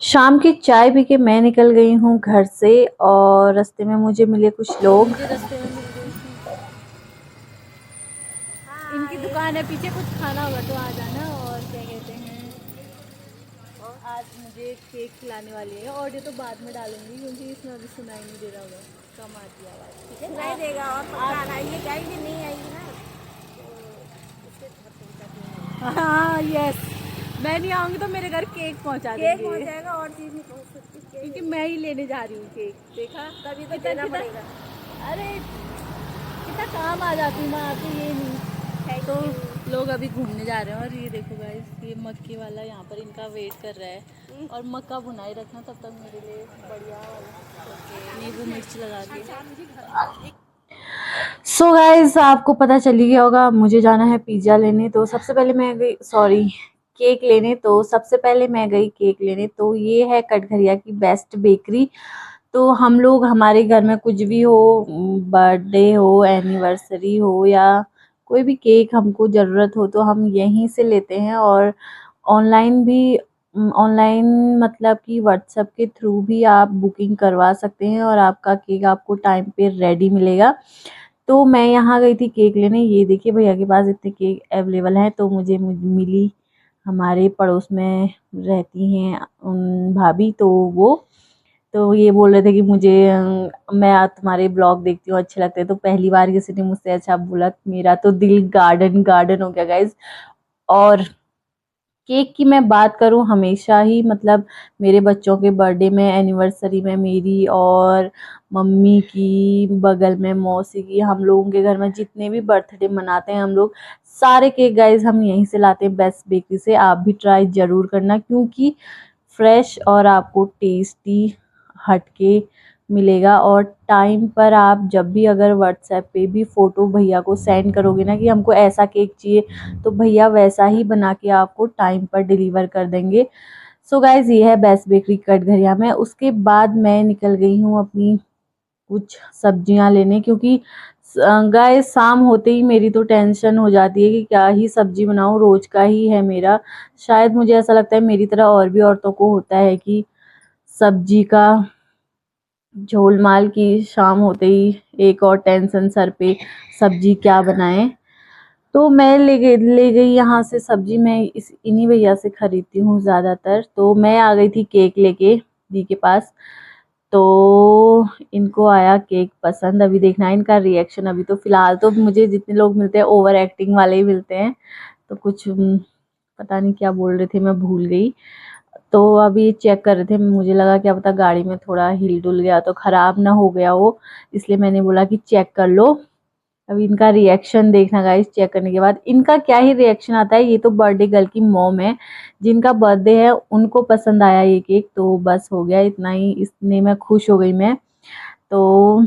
शाम की चाय पी के मैं निकल गई हूँ घर से और रास्ते में मुझे मिले कुछ लोग। मुझे रास्ते में मिल गई इनकी दुकान है पीछे, कुछ खाना होगा तो आ जाना। और क्या कहते हैं, आज मुझे केक खिलाने वाली है। ऑडियो तो बाद में डालूंगी क्योंकि इसमें अभी सुनाई नहीं दे रहा होगा, कम आती है आवाज़। ठीक है, सुनाई देगा और पक्का आएगी, जाएगी नहीं आएगी ना तो हाँ यस, मैं नहीं आऊँगी तो मेरे घर केक पहुँचा देंगे। केक पहुँच जाएगा और चीज़ नहीं पहुँच सकती क्योंकि मैं ही लेने जा रही हूँ केक। देखा, तभी तो देना पड़ेगा। अरे कितना काम आ जाती हूँ मैं आके, ये नहीं तो। लोग अभी घूमने जा रहे हैं और ये देखो गाइस, ये मक्के वाला यहाँ पर इनका वेट कर रहा है। और मक्का भुनाई रखना तब तक मेरे लिए बढ़िया नींबू मिर्च लगा के। सो गाइस, आपको पता चल ही गया होगा मुझे जाना है पिज़्ज़ा लेने। तो सबसे पहले मैं गई, सॉरी, केक लेने। तो सबसे पहले मैं गई केक लेने। तो ये है कटघरिया की बेस्ट बेकरी। तो हम लोग, हमारे घर में कुछ भी हो, बर्थडे हो, एनिवर्सरी हो या कोई भी केक हमको ज़रूरत हो तो हम यहीं से लेते हैं। और ऑनलाइन भी, ऑनलाइन मतलब कि व्हाट्सएप के थ्रू भी आप बुकिंग करवा सकते हैं और आपका केक आपको टाइम पे रेडी मिलेगा। तो मैं यहाँ गई थी केक लेने। ये देखिए भैया के पास इतने केक अवेलेबल हैं। तो मुझे मिली, हमारे पड़ोस में रहती हैं भाभी। तो ये बोल रहे थे कि मुझे मैं तुम्हारे ब्लॉग देखती हूँ, अच्छे लगते हैं। तो पहली बार किसी ने मुझसे अच्छा बोला, मेरा तो दिल गार्डन गार्डन हो गया गाइज। और केक की मैं बात करूं, हमेशा ही मतलब मेरे बच्चों के बर्थडे में, एनिवर्सरी में, मेरी और मम्मी की, बगल में मौसी की, हम लोगों के घर में जितने भी बर्थडे मनाते हैं हम लोग, सारे केक गाइज हम यहीं से लाते हैं, बेस्ट बेकरी से। आप भी ट्राई ज़रूर करना क्योंकि फ्रेश और आपको टेस्टी हटके मिलेगा। और टाइम पर आप जब भी अगर व्हाट्सएप पे भी फ़ोटो भैया को सेंड करोगे ना कि हमको ऐसा केक चाहिए, तो भैया वैसा ही बना के आपको टाइम पर डिलीवर कर देंगे। सो गाइज़, ये है बेस्ट बेकरी कटघरिया में। उसके बाद मैं निकल गई हूँ अपनी कुछ सब्जियां लेने क्योंकि गाइस शाम होते ही मेरी तो टेंशन हो जाती है कि क्या ही सब्जी बनाऊं, रोज का ही है मेरा। शायद मुझे ऐसा लगता है मेरी तरह और भी औरतों को होता है कि सब्जी का झोल माल की शाम होते ही एक और टेंशन सर पे, सब्जी क्या बनाएं। तो मैं ले गई यहाँ से सब्जी। मैं इन्हीं भैया से खरीदती हूँ ज़्यादातर। तो मैं आ गई थी केक लेके दी के पास। तो इनको आया केक पसंद। अभी देखना है इनका रिएक्शन। अभी तो फ़िलहाल तो मुझे जितने लोग मिलते हैं ओवर एक्टिंग वाले ही मिलते हैं। तो कुछ पता नहीं क्या बोल रहे थे, मैं भूल गई। तो अभी चेक कर रहे थे, मुझे लगा क्या पता गाड़ी में थोड़ा हिल डुल गया तो ख़राब ना हो गया हो, इसलिए मैंने बोला कि चेक कर लो। अभी इनका रिएक्शन देखना गाइस। चेक करने के बाद इनका क्या ही रिएक्शन आता है। ये तो बर्थडे गर्ल की मॉम है, जिनका बर्थडे है उनको पसंद आया ये केक। तो बस हो गया इतना ही, इतने में खुश हो गई मैं। तो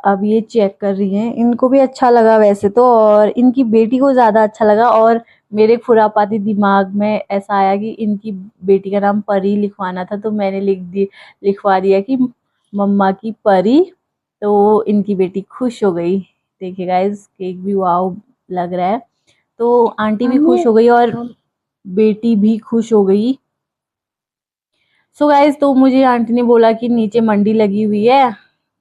अब ये चेक कर रही हैं, इनको भी अच्छा लगा वैसे तो, और इनकी बेटी को ज़्यादा अच्छा लगा। और मेरे खुरापाती दिमाग में ऐसा आया कि इनकी बेटी का नाम परी लिखवाना था, तो मैंने लिखवा दिया कि मम्मा की परी। तो इनकी बेटी खुश हो गई। देखिए गाइस, केक भी वाव लग रहा है। तो आंटी भी खुश हो गई और बेटी भी खुश हो गई। सो गाइस, तो मुझे आंटी ने बोला कि नीचे मंडी लगी हुई है,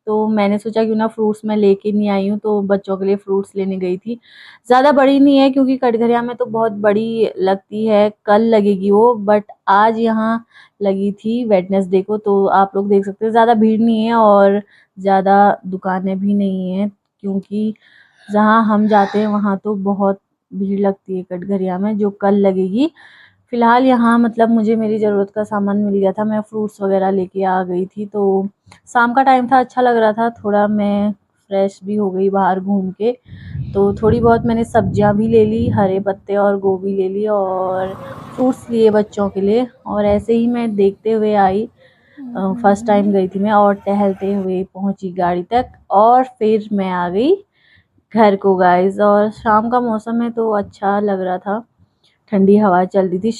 तो मैंने सोचा क्यों ना फ्रूट्स मैं लेके नहीं आई हूँ, तो बच्चों के लिए फ्रूट्स लेने गई थी। ज़्यादा बड़ी नहीं है क्योंकि कटघरिया में तो बहुत बड़ी लगती है, कल लगेगी वो, बट आज यहाँ लगी थी वेडनेसडे को। तो आप लोग देख सकते हैं ज़्यादा भीड़ नहीं है और ज़्यादा दुकानें भी नहीं हैं क्योंकि जहाँ हम जाते हैं वहाँ तो बहुत भीड़ लगती है कटघरिया में, जो कल लगेगी। फ़िलहाल यहाँ मतलब मुझे मेरी ज़रूरत का सामान मिल गया था, मैं फ्रूट्स वगैरह लेके आ गई थी। तो शाम का टाइम था, अच्छा लग रहा था थोड़ा, मैं फ्रेश भी हो गई बाहर घूम के। तो थोड़ी बहुत मैंने सब्जियां भी ले ली, हरे पत्ते और गोभी ले ली और फ्रूट्स लिए बच्चों के लिए। और ऐसे ही मैं देखते हुए आई, फर्स्ट टाइम गई थी मैं, और टहलते हुए पहुंची गाड़ी तक और फिर मैं आ गई घर को गाइस। और शाम का मौसम है तो अच्छा लग रहा था, ठंडी हवा चल रही थी।